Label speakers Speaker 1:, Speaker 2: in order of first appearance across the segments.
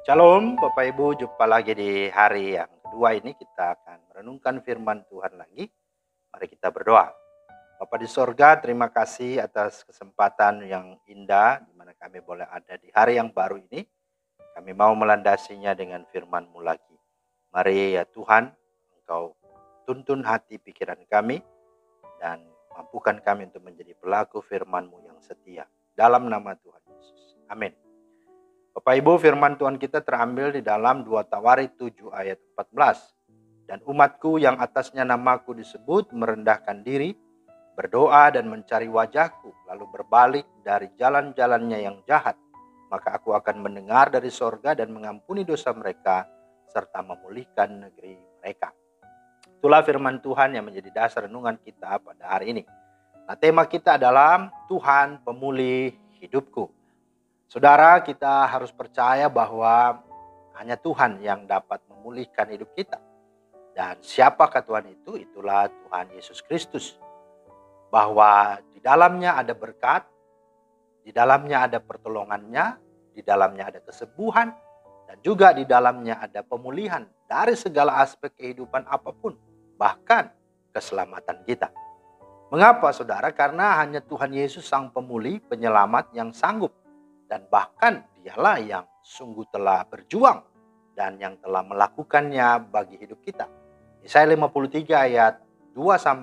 Speaker 1: Shalom Bapak Ibu, jumpa lagi di hari yang kedua ini kita akan merenungkan firman Tuhan lagi. Mari kita berdoa. Bapa di sorga, terima kasih atas kesempatan yang indah di mana kami boleh ada di hari yang baru ini. Kami mau melandasinya dengan firman-Mu lagi. Mari ya Tuhan, Engkau tuntun hati pikiran kami dan mampukan kami untuk menjadi pelaku firman-Mu yang setia. Dalam nama Tuhan Yesus. Amin. Bapak Ibu, firman Tuhan kita terambil di dalam 2 Tawarik 7 ayat 14. Dan umatku yang atasnya namaku disebut merendahkan diri, berdoa dan mencari wajahku, lalu berbalik dari jalan-jalannya yang jahat, maka aku akan mendengar dari sorga dan mengampuni dosa mereka, serta memulihkan negeri mereka. Itulah firman Tuhan yang menjadi dasar renungan kita pada hari ini. Nah, tema kita adalah Tuhan pemulih hidupku. Saudara, kita harus percaya bahwa hanya Tuhan yang dapat memulihkan hidup kita. Dan siapakah Tuhan itu? Itulah Tuhan Yesus Kristus. Bahwa di dalamnya ada berkat, di dalamnya ada pertolongannya, di dalamnya ada kesembuhan, dan juga di dalamnya ada pemulihan dari segala aspek kehidupan apapun, bahkan keselamatan kita. Mengapa saudara? Karena hanya Tuhan Yesus sang pemulih, penyelamat yang sanggup. Dan bahkan dialah yang sungguh telah berjuang dan yang telah melakukannya bagi hidup kita. Yesaya 53 ayat 2-5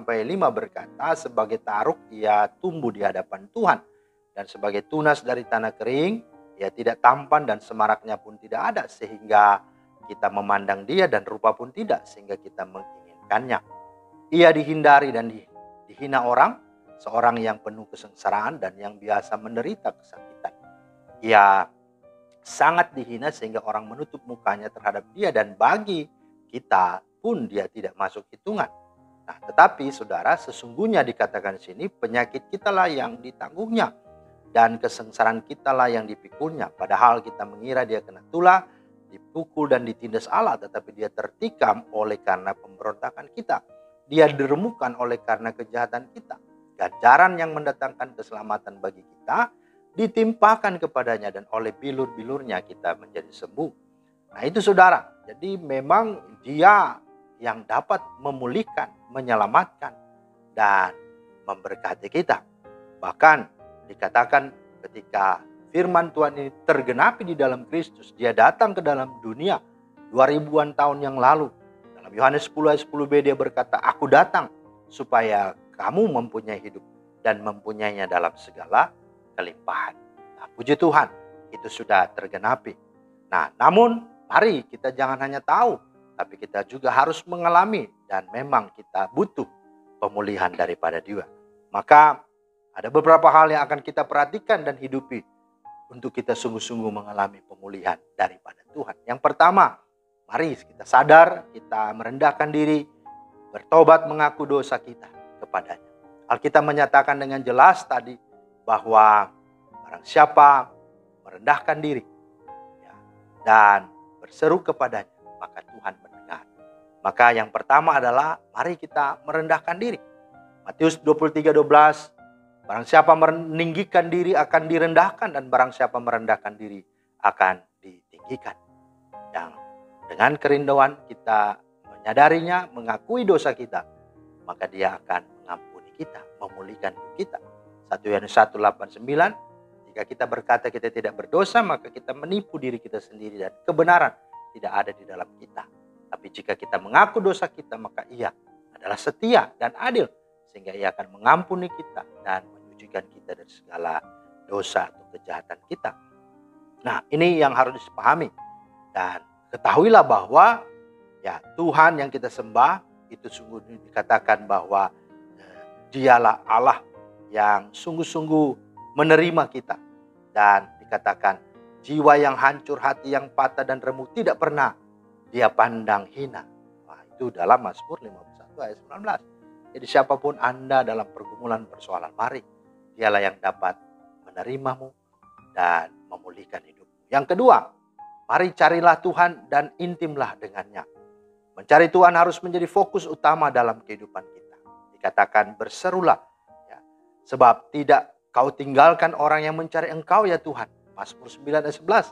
Speaker 1: berkata, sebagai taruk ia tumbuh di hadapan Tuhan, dan sebagai tunas dari tanah kering, ia tidak tampan dan semaraknya pun tidak ada, sehingga kita memandang dia, dan rupa pun tidak, sehingga kita menginginkannya. Ia dihindari dan dihina orang, seorang yang penuh kesengsaraan dan yang biasa menderita kesakitan. Ia sangat dihina sehingga orang menutup mukanya terhadap dia, dan bagi kita pun dia tidak masuk hitungan. Nah, tetapi saudara, sesungguhnya dikatakan di sini penyakit kitalah yang ditanggungnya dan kesengsaraan kitalah yang dipikulnya. Padahal kita mengira dia kena tulah, dipukul dan ditindas Allah, tetapi dia tertikam oleh karena pemberontakan kita. Dia diremukkan oleh karena kejahatan kita. Ganjaran yang mendatangkan keselamatan bagi kita ditimpakan kepadanya, dan oleh bilur-bilurnya kita menjadi sembuh. Nah itu saudara, jadi memang dia yang dapat memulihkan, menyelamatkan, dan memberkati kita. Bahkan dikatakan ketika firman Tuhan ini tergenapi di dalam Kristus, dia datang ke dalam dunia 2000-an tahun yang lalu. Dalam Yohanes 10 ayat 10b dia berkata, aku datang supaya kamu mempunyai hidup dan mempunyainya dalam segala kelimpahan. Nah, puji Tuhan, itu sudah tergenapi. Nah, namun mari kita jangan hanya tahu, tapi kita juga harus mengalami, dan memang kita butuh pemulihan daripada dia. Maka ada beberapa hal yang akan kita perhatikan dan hidupi untuk kita sungguh-sungguh mengalami pemulihan daripada Tuhan. Yang pertama, mari kita sadar, kita merendahkan diri, bertobat, mengaku dosa kita kepadanya. Alkitab menyatakan dengan jelas tadi bahwa barang siapa merendahkan diri dan berseru kepadanya, maka Tuhan mendengar. Maka yang pertama adalah mari kita merendahkan diri. Matius 23:12, barang siapa meninggikan diri akan direndahkan, dan barang siapa merendahkan diri akan ditinggikan. Yang dengan kerinduan kita menyadarinya, mengakui dosa kita, maka dia akan mengampuni kita, memulihkan kita. 1 Yohanes 1:8-9, jika kita berkata kita tidak berdosa, maka kita menipu diri kita sendiri dan kebenaran tidak ada di dalam kita. Tapi jika kita mengaku dosa kita, maka ia adalah setia dan adil, sehingga ia akan mengampuni kita dan menyucikan kita dari segala dosa atau kejahatan kita. Nah, ini yang harus dipahami. Dan ketahuilah bahwa ya Tuhan yang kita sembah itu sungguh dikatakan bahwa dialah Allah yang sungguh-sungguh menerima kita. Dan dikatakan jiwa yang hancur, hati yang patah dan remuk tidak pernah dia pandang hina. Nah, itu dalam Mazmur 51 ayat 19. Jadi siapapun Anda dalam pergumulan persoalan, mari dialah yang dapat menerimamu dan memulihkan hidupmu. Yang kedua, mari carilah Tuhan dan intimlah dengannya. Mencari Tuhan harus menjadi fokus utama dalam kehidupan kita. Dikatakan berserulah. Sebab tidak kau tinggalkan orang yang mencari engkau ya Tuhan. Mazmur 9 ayat 11.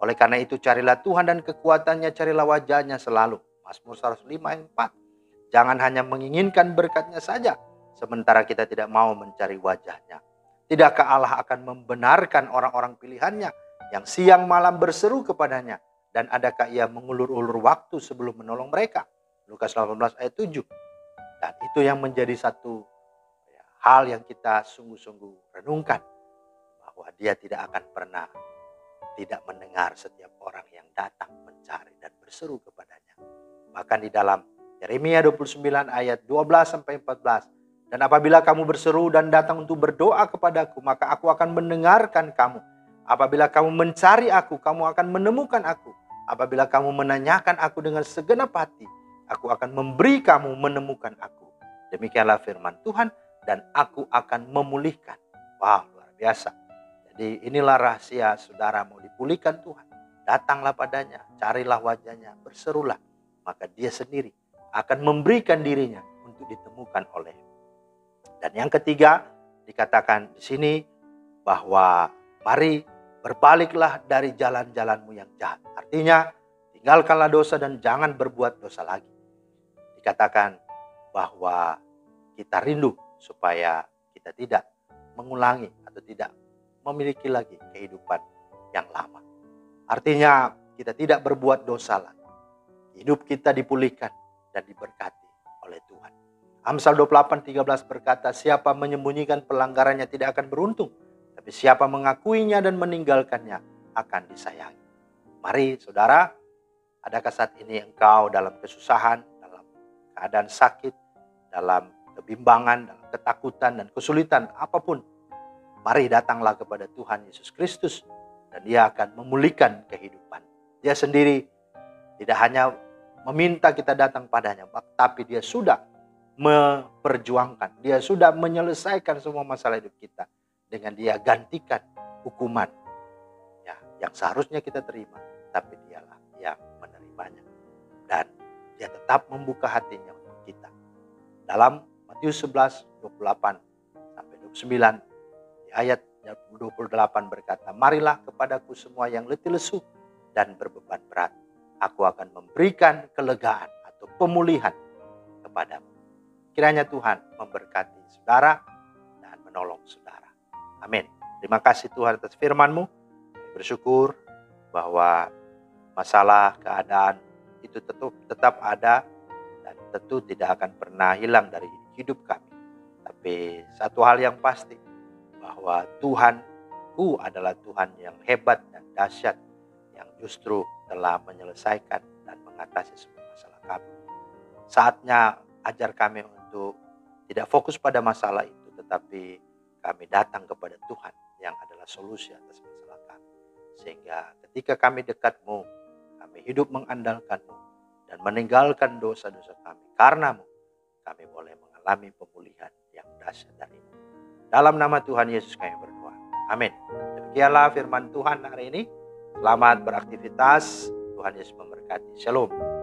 Speaker 1: Oleh karena itu carilah Tuhan dan kekuatannya, carilah wajahnya selalu. Mazmur 105 ayat 4. Jangan hanya menginginkan berkatnya saja, sementara kita tidak mau mencari wajahnya. Tidakkah Allah akan membenarkan orang-orang pilihannya yang siang malam berseru kepadanya? Dan adakah ia mengulur-ulur waktu sebelum menolong mereka? Lukas 18 ayat 7. Dan itu yang menjadi satu hal yang kita sungguh-sungguh renungkan. Bahwa dia tidak akan pernah tidak mendengar setiap orang yang datang mencari dan berseru kepadanya. Bahkan di dalam Yeremia 29 ayat 12-14. Dan apabila kamu berseru dan datang untuk berdoa kepadaku, maka aku akan mendengarkan kamu. Apabila kamu mencari aku, kamu akan menemukan aku. Apabila kamu menanyakan aku dengan segenap hati, aku akan memberi kamu menemukan aku. Demikianlah firman Tuhan, dan aku akan memulihkan. Wow, luar biasa. Jadi inilah rahasia saudara mau dipulihkan Tuhan. Datanglah padanya, carilah wajahnya, berserulah. Maka dia sendiri akan memberikan dirinya untuk ditemukan oleh. Dan yang ketiga dikatakan di sini bahwa mari berbaliklah dari jalan-jalanmu yang jahat. Artinya tinggalkanlah dosa dan jangan berbuat dosa lagi. Dikatakan bahwa kita rindu supaya kita tidak mengulangi atau tidak memiliki lagi kehidupan yang lama. Artinya kita tidak berbuat dosa lagi. Hidup kita dipulihkan dan diberkati oleh Tuhan. Amsal 28:13 berkata, siapa menyembunyikan pelanggarannya tidak akan beruntung, tapi siapa mengakuinya dan meninggalkannya akan disayangi. Mari saudara, adakah saat ini engkau dalam kesusahan, dalam keadaan sakit, dalam kebimbangan, dalam ketakutan dan kesulitan apapun, mari datanglah kepada Tuhan Yesus Kristus dan Dia akan memulihkan kehidupan. Dia sendiri tidak hanya meminta kita datang padanya, tapi Dia sudah memperjuangkan, Dia sudah menyelesaikan semua masalah hidup kita dengan Dia gantikan hukuman yang seharusnya kita terima, tapi Dialah yang menerimanya. Dan Dia tetap membuka hatinya untuk kita. Dalam Matius 11:28-29 di ayat 28 berkata, marilah kepadaku semua yang letih lesu dan berbeban berat, aku akan memberikan kelegaan atau pemulihan kepadamu. Kiranya Tuhan memberkati saudara dan menolong saudara. Amin. Terima kasih Tuhan atas firman-Mu. Bersyukur bahwa masalah keadaan itu tetap ada dan tentu tidak akan pernah hilang dari hidup kami. Tapi satu hal yang pasti, bahwa Tuhanku adalah Tuhan yang hebat dan dahsyat, yang justru telah menyelesaikan dan mengatasi semua masalah kami. Saatnya ajar kami untuk tidak fokus pada masalah itu, tetapi kami datang kepada Tuhan yang adalah solusi atas masalah kami. Sehingga ketika kami dekat-Mu, kami hidup mengandalkan-Mu dan meninggalkan dosa-dosa kami. Karena-Mu, kami boleh mengalami pemulihan yang dahsyat dari-Mu. Dalam nama Tuhan Yesus kami berdoa. Amin. Demikianlah firman Tuhan hari ini. Selamat beraktivitas. Tuhan Yesus memberkati. Shalom.